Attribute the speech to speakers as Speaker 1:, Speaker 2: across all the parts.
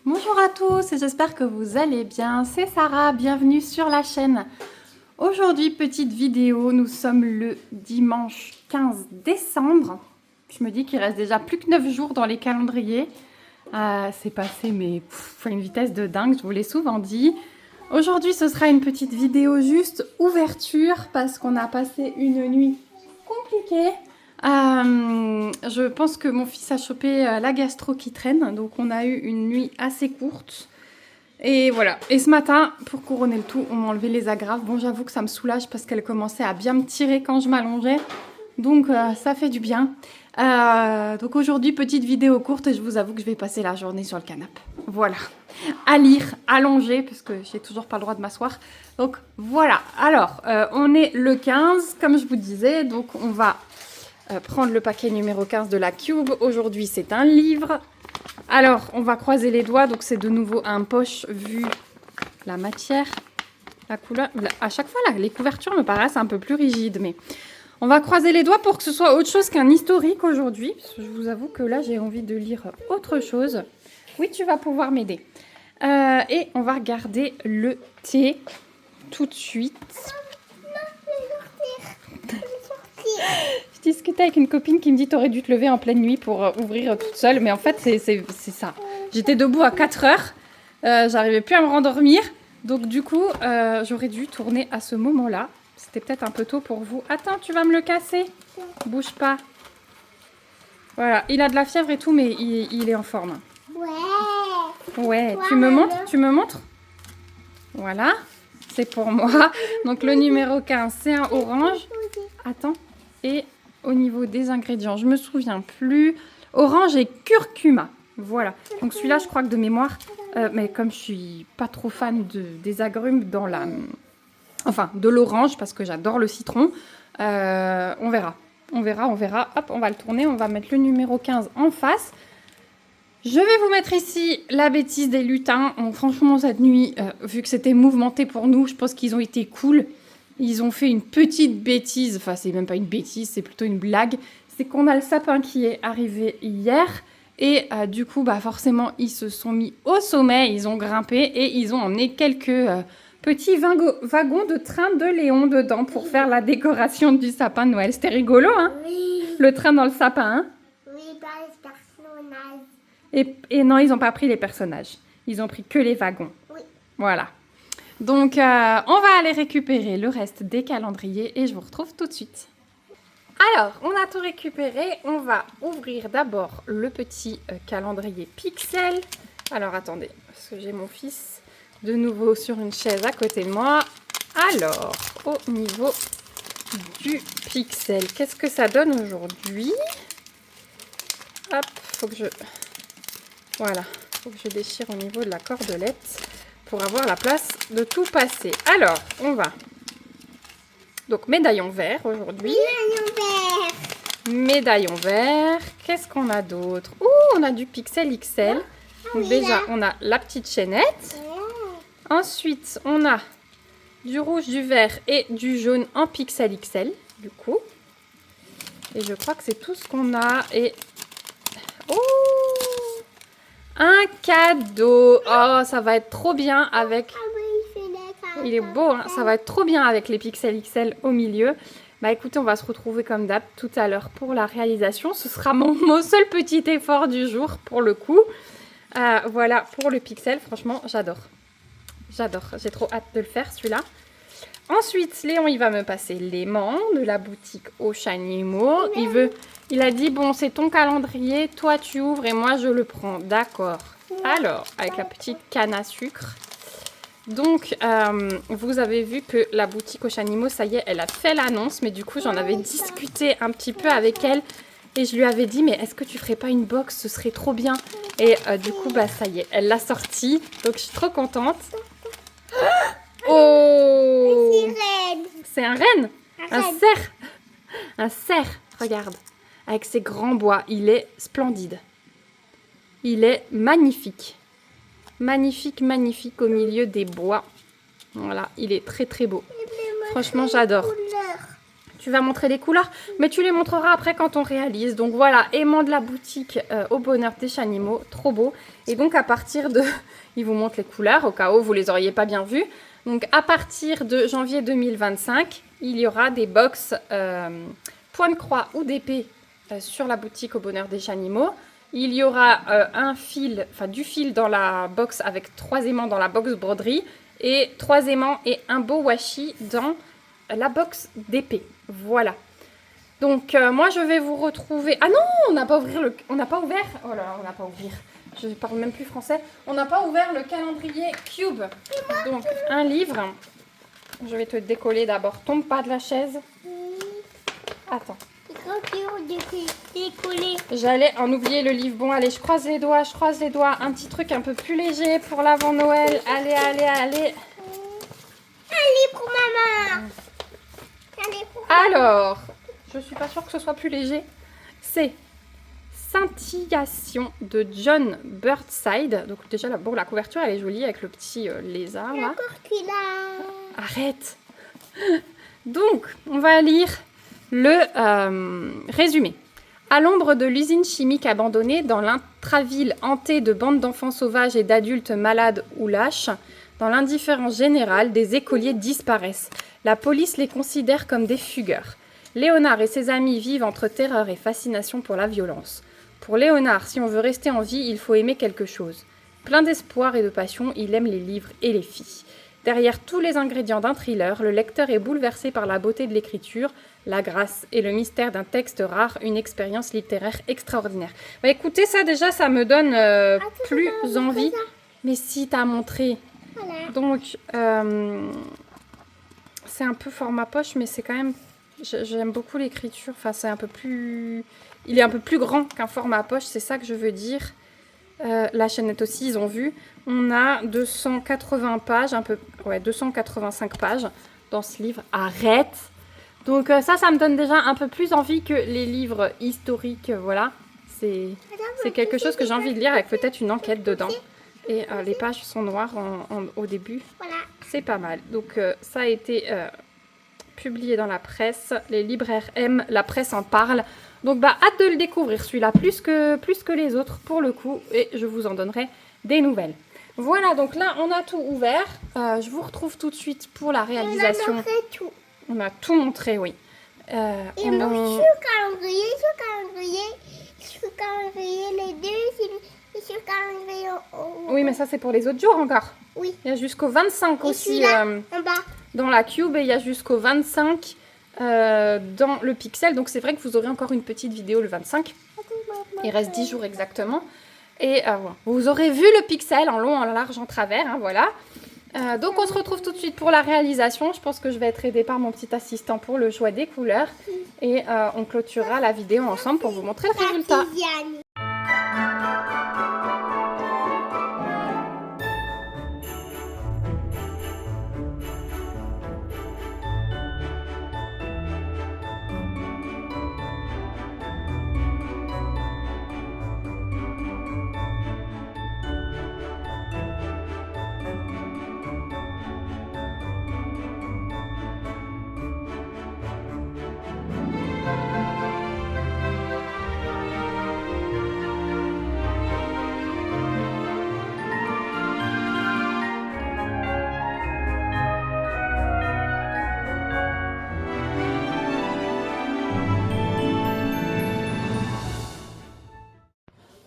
Speaker 1: Bonjour à tous, j'espère que vous allez bien. C'est Sarah, bienvenue sur la chaîne. Aujourd'hui, petite vidéo, nous sommes le dimanche 15 décembre. Je me dis qu'il reste déjà plus que 9 jours dans les calendriers. C'est passé mais à une vitesse de dingue, je vous l'ai souvent dit. Aujourd'hui, ce sera une petite vidéo juste ouverture parce qu'on a passé une nuit compliquée. Je pense que mon fils a chopé la gastro qui traîne, donc on a eu une nuit assez courte. Et voilà. Et ce matin, pour couronner le tout, on m'a enlevé les agrafes. Bon, j'avoue que ça me soulage parce qu'elle commençait à bien me tirer quand je m'allongeais. Donc ça fait du bien. Donc aujourd'hui, petite vidéo courte et je vous avoue que je vais passer la journée sur le canapé. Voilà. À lire, allongée, parce que j'ai toujours pas le droit de m'asseoir. Donc voilà. Alors, on est le 15, comme je vous disais. Donc on va prendre le paquet numéro 15 de la Cube. Aujourd'hui, c'est un livre. Alors, on va croiser les doigts. Donc, c'est de nouveau un poche vu la matière, la couleur. À chaque fois, là, les couvertures me paraissent un peu plus rigides. Mais on va croiser les doigts pour que ce soit autre chose qu'un historique aujourd'hui. Je vous avoue que là, j'ai envie de lire autre chose. Oui, tu vas pouvoir m'aider. Et on va regarder le thé tout de suite. Je discutais avec une copine qui me dit t'aurais dû te lever en pleine nuit pour ouvrir toute seule. Mais en fait, c'est ça. J'étais debout à 4 heures. J'arrivais plus à me rendormir. Donc du coup, j'aurais dû tourner à ce moment-là. C'était peut-être un peu tôt pour vous. Attends, tu vas me le casser. Bouge pas. Voilà, il a de la fièvre et tout, mais il est en forme. Ouais, tu me montres? Tu me montres? Voilà, c'est pour moi. Donc le numéro 15, c'est un orange. Attends. Et au niveau des ingrédients, je me souviens plus. Orange et curcuma. Voilà. Donc celui-là, je crois que de mémoire, mais comme je suis pas trop fan des agrumes dans la... Enfin, de l'orange, parce que j'adore le citron, on verra. On verra. Hop, on va le tourner. On va mettre le numéro 15 en face. Je vais vous mettre ici la bêtise des lutins. Donc, franchement, cette nuit, vu que c'était mouvementé pour nous, je pense qu'ils ont été cool. Ils ont fait une petite bêtise, enfin c'est même pas une bêtise, c'est plutôt une blague. C'est qu'on a le sapin qui est arrivé hier et du coup bah forcément ils se sont mis au sommet, ils ont grimpé et ils ont emmené quelques petits wagons de train de Léon dedans pour faire la décoration du sapin de Noël. C'était rigolo hein? Oui. Le train dans le sapin hein? Oui, pas les personnages. Et non, ils n'ont pas pris les personnages, ils ont pris que les wagons. Oui. Voilà. Donc, on va aller récupérer le reste des calendriers et je vous retrouve tout de suite. Alors, on a tout récupéré. On va ouvrir d'abord le petit calendrier Pixel. Alors, attendez, parce que j'ai mon fils de nouveau sur une chaise à côté de moi. Alors, au niveau du Pixel, qu'est-ce que ça donne aujourd'hui? Hop, faut que je... Voilà, faut que je déchire au niveau de la cordelette pour avoir la place de tout passer. Alors, on va. Donc, médaillon vert aujourd'hui. Médaillon vert. Qu'est-ce qu'on a d'autre? Ouh, on a du Pixel XL. Donc, déjà, on a la petite chaînette. Ensuite, on a du rouge, du vert et du jaune en Pixel XL, du coup. Et je crois que c'est tout ce qu'on a. Et... Oh! Un cadeau. Oh, ça va être trop bien avec... Il est beau, hein, ça va être trop bien avec les Pixel XL au milieu. Bah écoutez, on va se retrouver comme d'hab tout à l'heure pour la réalisation. Ce sera mon seul petit effort du jour pour le coup. Voilà, pour le Pixel, franchement, j'adore. J'adore, j'ai trop hâte de le faire celui-là. Ensuite, Léon, il va me passer l'aimant de la boutique Auchanimo. Il a dit, bon, c'est ton calendrier, toi tu ouvres et moi je le prends. D'accord. Alors, avec la petite canne à sucre. Donc, vous avez vu que la boutique Auchanimo, ça y est, elle a fait l'annonce. Mais du coup, j'en avais discuté un petit peu avec elle. Et je lui avais dit, mais est-ce que tu ferais pas une box? Ce serait trop bien. Et du coup, bah ça y est, elle l'a sortie. Donc, je suis trop contente. Oh! C'est un renne. Un cerf. Un cerf, regarde. Avec ses grands bois, il est splendide. Il est magnifique. Magnifique, magnifique au milieu des bois. Voilà, il est très très beau. Franchement, j'adore. Tu vas montrer les couleurs, mais tu les montreras après quand on réalise. Donc voilà, aimant de la boutique au bonheur des Chanimaux, trop beau. Et donc à partir de... Il vous montre les couleurs, au cas où vous les auriez pas bien vues. Donc à partir de janvier 2025, il y aura des box point de croix ou d'épée sur la boutique au bonheur des Chanimaux. Il y aura un fil, enfin du fil dans la box avec 3 aimants dans la box broderie et 3 aimants et un beau washi dans la box d'épée. Voilà. Donc moi je vais vous retrouver. Ah non, on n'a pas ouvert on n'a pas ouvert. Oh là, on n'a pas ouvert. Je ne parle même plus français. On n'a pas ouvert le calendrier Cube. Donc un livre. Je vais te décoller d'abord. Tombe pas de la chaise. Attends. J'allais en oublier le livre. Bon, allez, je croise les doigts, je croise les doigts. Un petit truc un peu plus léger pour l'avant Noël. Allez, allez, allez.
Speaker 2: Allez pour maman. Allez pour
Speaker 1: Alors, je suis pas sûre que ce soit plus léger. C'est Scintillation de John Burnside. Donc déjà, la couverture, elle est jolie avec le petit lézard là. Arrête. Donc, on va lire le résumé. À l'ombre de l'usine chimique abandonnée, dans l'intraville hantée de bandes d'enfants sauvages et d'adultes malades ou lâches, dans l'indifférence générale, des écoliers disparaissent. La police les considère comme des fugueurs. Léonard et ses amis vivent entre terreur et fascination pour la violence. Pour Léonard, si on veut rester en vie, il faut aimer quelque chose. Plein d'espoir et de passion, il aime les livres et les filles. Derrière tous les ingrédients d'un thriller, le lecteur est bouleversé par la beauté de l'écriture, la grâce et le mystère d'un texte rare, une expérience littéraire extraordinaire. Bah, écoutez, ça déjà, ça me donne plus envie. Mais si, t'as montré.
Speaker 2: Voilà.
Speaker 1: Donc, c'est un peu format poche, mais c'est quand même... J'aime beaucoup l'écriture. Enfin, c'est un peu plus... Il est un peu plus grand qu'un format poche, c'est ça que je veux dire. La chaînette aussi, ils ont vu. On a 280 pages, 285 pages dans ce livre. Arrête! Donc ça me donne déjà un peu plus envie que les livres historiques, voilà. C'est quelque chose que j'ai envie de lire avec peut-être une enquête dedans. Et les pages sont noires au début.
Speaker 2: Voilà.
Speaker 1: C'est pas mal. Donc ça a été publié dans la presse. Les libraires aiment, la presse en parle. Donc bah hâte de le découvrir, celui-là, plus que les autres pour le coup. Et je vous en donnerai des nouvelles. Voilà, donc là on a tout ouvert. Je vous retrouve tout de suite pour la réalisation.
Speaker 2: On a montré tout.
Speaker 1: On a tout montré, oui.
Speaker 2: Et mon calendrier, les deux, ce calendrier en haut.
Speaker 1: Oui, mais ça c'est pour les autres jours encore.
Speaker 2: Oui.
Speaker 1: Il y a jusqu'au 25
Speaker 2: Et
Speaker 1: aussi
Speaker 2: en bas.
Speaker 1: dans la Cube et il y a jusqu'au 25 dans le Pixel. Donc c'est vrai que vous aurez encore une petite vidéo le 25. Il reste 10 jours exactement. Et voilà. Vous aurez vu le Pixel en long, en large, en travers. Hein, voilà. Donc on se retrouve tout de suite pour la réalisation. Je pense que je vais être aidée par mon petit assistant pour le choix des couleurs. Et on clôturera la vidéo ensemble pour vous montrer le résultat.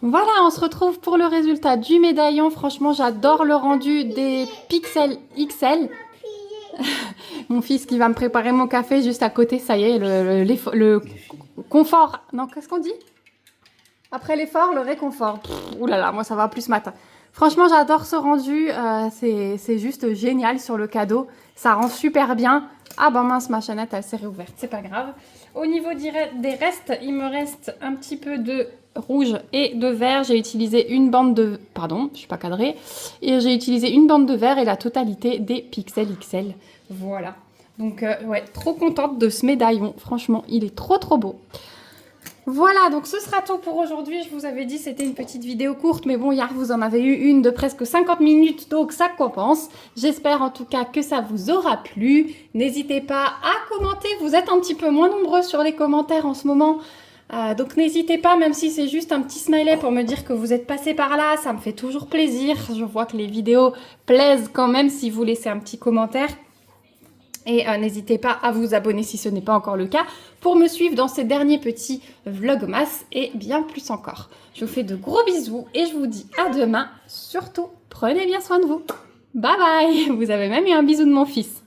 Speaker 1: Voilà, on se retrouve pour le résultat du médaillon. Franchement, j'adore le rendu des Pixel XL. Mon fils qui va me préparer mon café juste à côté, ça y est, le confort. Non, qu'est-ce qu'on dit? Après l'effort, le réconfort. Ouh là là, moi ça va plus matin. Franchement, j'adore ce rendu. C'est juste génial sur le cadeau. Ça rend super bien. Ah ben mince, ma chaînette, elle s'est réouverte. C'est pas grave. Au niveau des restes, il me reste un petit peu de rouge et de vert. J'ai utilisé une bande de... Pardon, je suis pas cadrée. Et j'ai utilisé une bande de vert et la totalité des Pixel XL. Voilà. Donc, ouais, trop contente de ce médaillon. Franchement, il est trop beau. Voilà, donc ce sera tout pour aujourd'hui. Je vous avais dit c'était une petite vidéo courte, mais bon, hier vous en avez eu une de presque 50 minutes, donc ça compense. J'espère en tout cas que ça vous aura plu. N'hésitez pas à commenter, vous êtes un petit peu moins nombreux sur les commentaires en ce moment. Donc n'hésitez pas, même si c'est juste un petit smiley pour me dire que vous êtes passé par là, ça me fait toujours plaisir. Je vois que les vidéos plaisent quand même si vous laissez un petit commentaire. Et n'hésitez pas à vous abonner si ce n'est pas encore le cas pour me suivre dans ces derniers petits vlogmas et bien plus encore. Je vous fais de gros bisous et je vous dis à demain. Surtout, prenez bien soin de vous. Bye bye. Vous avez même eu un bisou de mon fils.